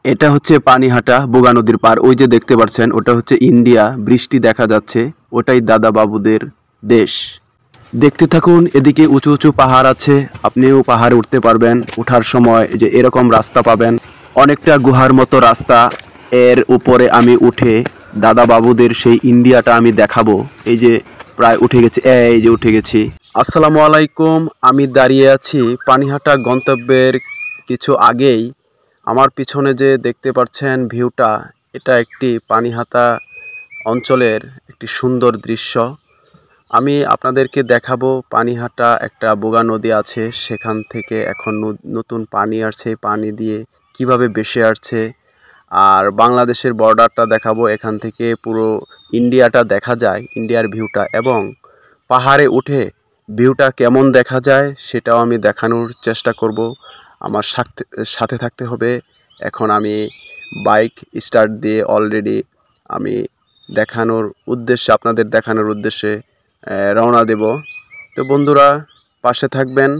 এটা হচ্ছে পানিহাটা বোগা নদীর পার। ওই যে দেখতে পাচ্ছেন ওটা হচ্ছে ইন্ডিয়া, বৃষ্টি দেখা যাচ্ছে, ওটাই দাদা বাবুদের দেশ। দেখতে থাকুন, এদিকে উঁচু উঁচু পাহাড় আছে, আপনিও পাহাড়ে উঠতে পারবেন। ওঠার সময় যে এরকম রাস্তা পাবেন, অনেকটা গুহার মতো রাস্তা। এর উপরে আমি উঠে দাদা বাবুদের সেই ইন্ডিয়াটা আমি দেখাবো। এই যে প্রায় উঠে গেছি, এই যে উঠে গেছি। আসসালামু আলাইকুম, আমি দাঁড়িয়ে আছি পানিহাটা গন্তব্যের কিছু আগেই। আমার পিছনে যে দেখতে পাচ্ছেন ভিউটা, এটা একটি পানিহাটা অঞ্চলের একটি সুন্দর দৃশ্য। আমি আপনাদেরকে দেখাবো পানিহাটা একটা বোগা নদী আছে, সেখান থেকে এখন নতুন পানি আসছে, পানি দিয়ে কিভাবে ভেসে আসছে। আর বাংলাদেশের বর্ডারটা দেখাবো, এখান থেকে পুরো ইন্ডিয়াটা দেখা যায়, ইন্ডিয়ার ভিউটা। এবং পাহাড়ে উঠে ভিউটা কেমন দেখা যায় সেটাও আমি দেখানোর চেষ্টা করব। আমার সাথে থাকতে হবে। এখন আমি বাইক স্টার্ট দিয়ে অলরেডি আমি দেখানোর উদ্দেশ্যে, আপনাদের দেখানোর উদ্দেশ্যে রওনা দেব। তো বন্ধুরা পাশে থাকবেন।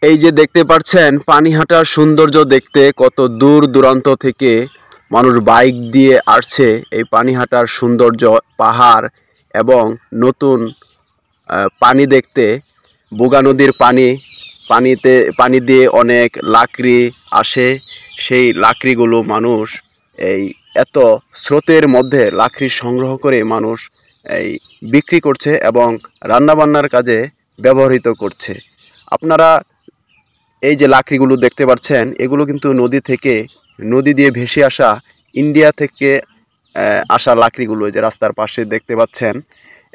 এই যে দেখতে পাচ্ছেন পানিহাটার সৌন্দর্য দেখতে কত দূর দূরান্ত থেকে মানুষ বাইক দিয়ে আসছে এই পানিহাটার সৌন্দর্য, পাহাড় এবং নতুন পানি দেখতে। বোগা নদীর পানি দিয়ে অনেক লাকড়ি আসে, সেই লাকড়িগুলো মানুষ এই এত স্রোতের মধ্যে লাকড়ি সংগ্রহ করে মানুষ এই বিক্রি করছে এবং রান্নাবান্নার কাজে ব্যবহৃত করছে। আপনারা এই যে লাকড়িগুলো দেখতে পাচ্ছেন, এগুলো কিন্তু নদী দিয়ে ভেসে আসা, ইন্ডিয়া থেকে আসা লাকড়িগুলো যে রাস্তার পাশে দেখতে পাচ্ছেন।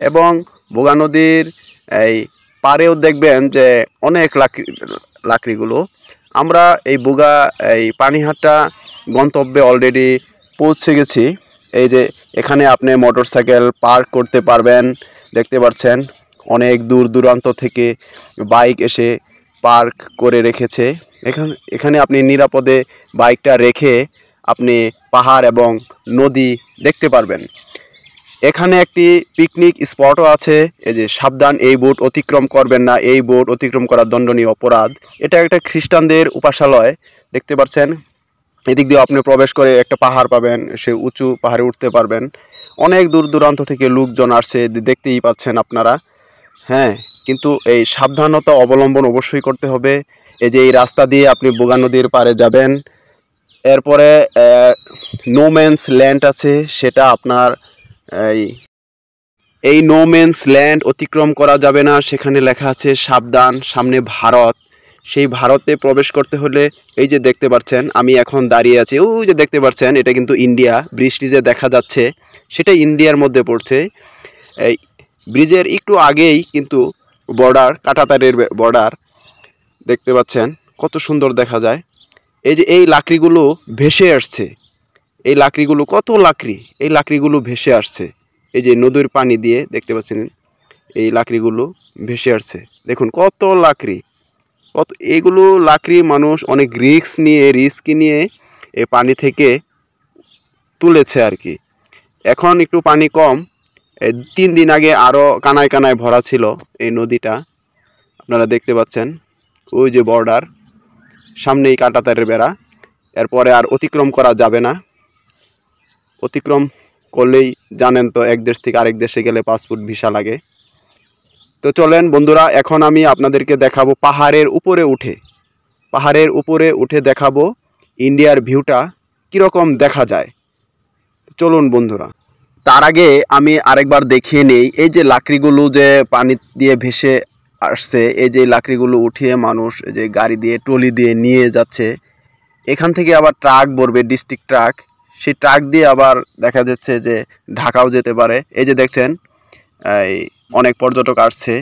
এবং বোগা নদীর এই পাড়েও দেখবেন যে অনেক লাকড়িগুলো। আমরা এই পানিহাটা গন্তব্যে অলরেডি পৌঁছে গেছি। এই যে এখানে আপনি মোটরসাইকেল পার্ক করতে পারবেন। দেখতে পাচ্ছেন অনেক দূর দূরান্ত থেকে বাইক এসে পার্ক করে রেখেছে। এখানে আপনি নিরাপদে বাইকটা রেখে আপনি পাহাড় এবং নদী দেখতে পারবেন। এখানে একটি পিকনিক স্পটও আছে। এই যে সাবধান, এই বোট অতিক্রম করবেন না, এই বোট অতিক্রম করা দণ্ডনীয় অপরাধ। এটা একটা খ্রিস্টানদের উপাসালয়। দেখতে পাচ্ছেন এদিক দিয়ে আপনি প্রবেশ করে একটা পাহাড় পাবেন, সে উঁচু পাহাড়ে উঠতে পারবেন। অনেক দূর দূরান্ত থেকে লোকজন আসছে, দেখতেই পাচ্ছেন আপনারা। হ্যাঁ, কিন্তু এই সাবধানতা অবলম্বন অবশ্যই করতে হবে। এই যে এই রাস্তা দিয়ে আপনি বোগা নদীর পাড়ে যাবেন। এরপরে নো ম্যানস ল্যান্ড আছে, সেটা আপনার এই নো ম্যানস ল্যান্ড অতিক্রম করা যাবে না। সেখানে লেখা আছে সাবধান, সামনে ভারত। সেই ভারতে প্রবেশ করতে হলে এই যে দেখতে পাচ্ছেন আমি এখন দাঁড়িয়ে আছি, ওই যে দেখতে পাচ্ছেন এটা কিন্তু ইন্ডিয়া। বৃষ্টি যে দেখা যাচ্ছে সেটা ইন্ডিয়ার মধ্যে পড়ছে। এই ব্রিজের একটু আগেই কিন্তু বর্ডার, কাঁটাতারের বর্ডার দেখতে পাচ্ছেন, কত সুন্দর দেখা যায়। এই যে এই লাকড়িগুলো ভেসে আসছে, এই লাকড়িগুলো কত লাকড়ি, এই লাকড়িগুলো ভেসে আসছে। এই যে নদীর পানি দিয়ে দেখতে পাচ্ছেন এই লাকড়িগুলো ভেসে আসছে। দেখুন কত লাকড়ি, এইগুলো লাকড়ি মানুষ অনেক রিস্ক নিয়ে এই পানি থেকে তুলেছে আর কি। এখন একটু পানি কম, 3 দিন আগে আরও কানায় কানায় ভরা ছিল এই নদীটা। আপনারা দেখতে পাচ্ছেন ওই যে বর্ডার, সামনেই কাঁটাতারের বেড়া। এরপরে আর অতিক্রম করা যাবে না। অতিক্রম করলেই জানেন তো, এক দেশ থেকে আরেক দেশে গেলে পাসপোর্ট ভিসা লাগে। তো চলেন বন্ধুরা, এখন আমি আপনাদেরকে দেখাবো পাহাড়ের উপরে উঠে দেখাবো ইন্ডিয়ার ভিউটা কীরকম দেখা যায়। চলুন বন্ধুরা, তার আগে আমি আরেকবার দেখিয়ে নেই এই যে লাকড়িগুলো যে পানি দিয়ে ভেসে আসছে, এই যে লাকড়িগুলো উঠিয়ে মানুষ এই যে গাড়ি দিয়ে, ট্রলি দিয়ে নিয়ে যাচ্ছে। এখান থেকে আবার ট্রাক ভরবে, ডিস্ট্রিক্ট ট্রাক, সেই ট্রাক দিয়ে আবার দেখা যাচ্ছে যে ঢাকাও যেতে পারে। এই যে দেখছেন এই অনেক পর্যটক আসছে।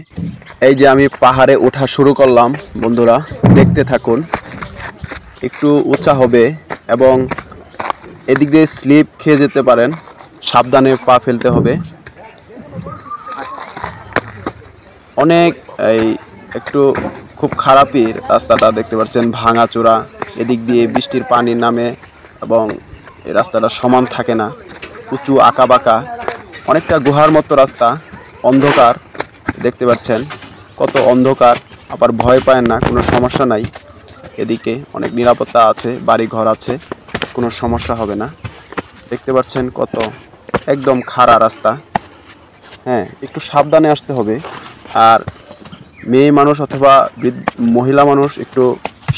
এই যে আমি পাহাড়ে ওঠা শুরু করলাম, বন্ধুরা দেখতে থাকুন। একটু উঁচা হবে এবং এদিক দিয়ে স্লিপ খেয়ে যেতে পারেন, সাবধানে পা ফেলতে হবে। অনেক একটু খুব খারাপই রাস্তাটা, দেখতে পাচ্ছেন ভাঙাচোরা। এদিক দিয়ে বৃষ্টির পানি নামে এবং এই রাস্তাটা সমান থাকে না, উঁচু আঁকা বাঁকা, অনেকটা গুহার মতো রাস্তা, অন্ধকার। দেখতে পাচ্ছেন কত অন্ধকার, আবার ভয় পায় না, কোনো সমস্যা নাই। এদিকে অনেক নিরাপত্তা আছে, বাড়ি ঘর আছে। কোনো সমস্যা হবে না। দেখতে পাচ্ছেন কত একদম খাড়া রাস্তা। হ্যাঁ, একটু সাবধানে আসতে হবে। আর মেয়ে মানুষ অথবা মহিলা মানুষ একটু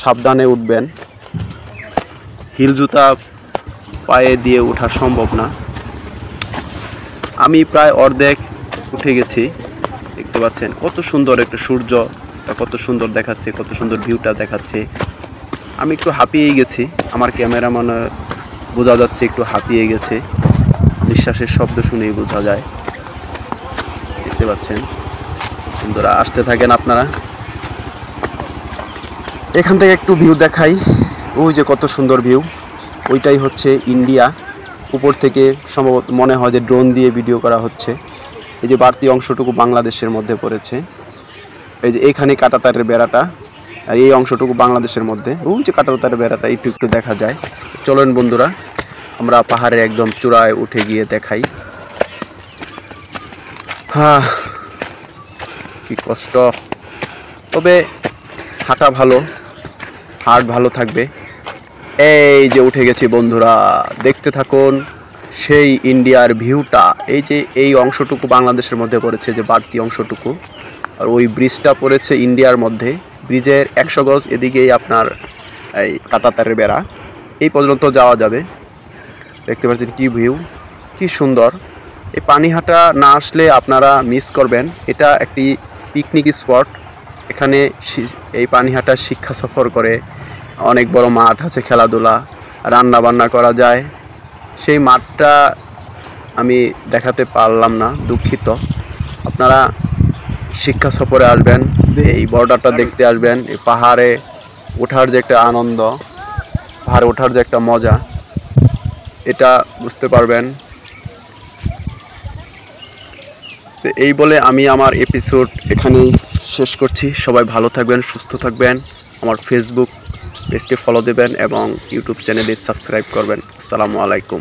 সাবধানে উঠবেন। হিল জুতা পায়ে দিয়ে ওঠা সম্ভব না। আমি প্রায় অর্ধেক উঠে গেছি। দেখতে পাচ্ছেন কত সুন্দর একটা সূর্য, কত সুন্দর দেখাচ্ছে, কত সুন্দর ভিউটা দেখাচ্ছে। আমি একটু হাঁপিয়ে গেছি, আমার ক্যামেরাম্যান বোঝা যাচ্ছে একটু হাঁপিয়ে গেছে, নিঃশ্বাসের শব্দ শুনেই বোঝা যায়। দেখতে পাচ্ছেন বন্ধুরা, আসতে থাকেন আপনারা। এখান থেকে একটু ভিউ দেখাই। ওই যে কত সুন্দর ভিউ, ওইটাই হচ্ছে ইন্ডিয়া। উপর থেকে সম্ভবত মনে হয় যে ড্রোন দিয়ে ভিডিও করা হচ্ছে। এই যে বাড়তি অংশটুকু বাংলাদেশের মধ্যে পড়েছে। এই যে এইখানে কাঁটাতারের বেড়াটা, আর এই অংশটুকু বাংলাদেশের মধ্যে। ওই যে কাঁটাতারের বেড়াটা একটু একটু দেখা যায়। চলেন বন্ধুরা, আমরা পাহাড়ের একদম চূড়ায় উঠে গিয়ে দেখাই। হ্যাঁ, কি কষ্ট, তবে হাঁটা ভালো, হার্ট ভালো থাকবে। এই যে উঠে গেছি বন্ধুরা, দেখতে থাকুন সেই ইন্ডিয়ার ভিউটা। এই যে এই অংশটুকু বাংলাদেশের মধ্যে পড়েছে, যে বাড়তি অংশটুকু, আর ওই ব্রিজটা পড়েছে ইন্ডিয়ার মধ্যে। ব্রিজের 100 গজ এদিকেই আপনার এই কাঁটাতারের বেড়া, এই পর্যন্ত যাওয়া যাবে। দেখতে পাচ্ছেন কি ভিউ, কি সুন্দর। এই পানিহাটা না আসলে আপনারা মিস করবেন। এটা একটি পিকনিক স্পট। এখানে এই পানিহাটা শিক্ষা সফর করে, অনেক বড় মাঠ আছে, খেলাধুলা, রান্না বান্না করা যায়। সেই মাঠটা আমি দেখাতে পারলাম না, দুঃখিত। আপনারা শিক্ষা সফরে আসবেন, এই বর্ডারটা দেখতে আসবেন। এই পাহাড়ে ওঠার যে একটা আনন্দ, পাহাড়ে ওঠার যে একটা মজা, এটা বুঝতে পারবেন। তো এই বলে আমি আমার এপিসোড এখানেই শেষ করছি। সবাই ভালো থাকবেন, সুস্থ থাকবেন। আমার ফেসবুক পেজটি ফলো দেবেন এবং ইউটিউব চ্যানেলে সাবস্ক্রাইব করবেন। আসসালামু আলাইকুম।